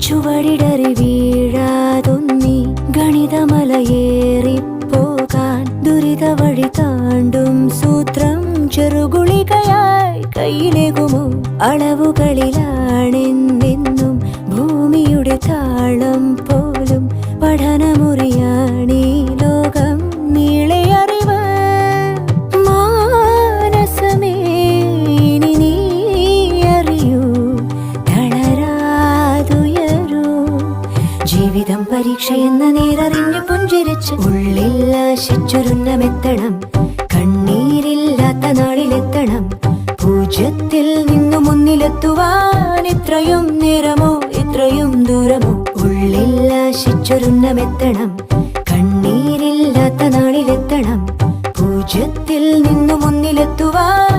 ചുവടിടറി വീഴാതൊന്നി ഗണിതമലയേറിപ്പോകാൻ ദുരിത വഴി താണ്ടും സൂത്രം ചെറുകുളികയായി കയ്യിലേകുമോ? അളവുകളിലാണെന്നെന്നും ഭൂമിയുടെ താളം പോലും പഠനമുറിയാണീ ലോകം നീളെ അറിവ്. മാനസമേ ഇനി നീ അറിയൂ, തളരാതുയരൂ. ജീവിതം പരീക്ഷയെന്ന നേരറിഞ്ഞു പുഞ്ചിരിച്ച് ഉള്ളിൽ ആശിച്ചൊരുന്നമെത്തണം. കണ്ണീരില്ലാത്ത നാളിലെത്തണം. പൂജ്യത്തിൽ നിന്നു മുന്നിലെത്തുവാൻ ഇത്രയും നേരമോ ഇത്രയും ദൂരമോ? ഉള്ളിൽ ആശിച്ചൊരുന്നമെത്തണം. കണ്ണീരില്ലാത്ത നാളിലെത്തണം. പൂജ്യത്തിൽ നിന്നു മുന്നിലെത്തുവാൻ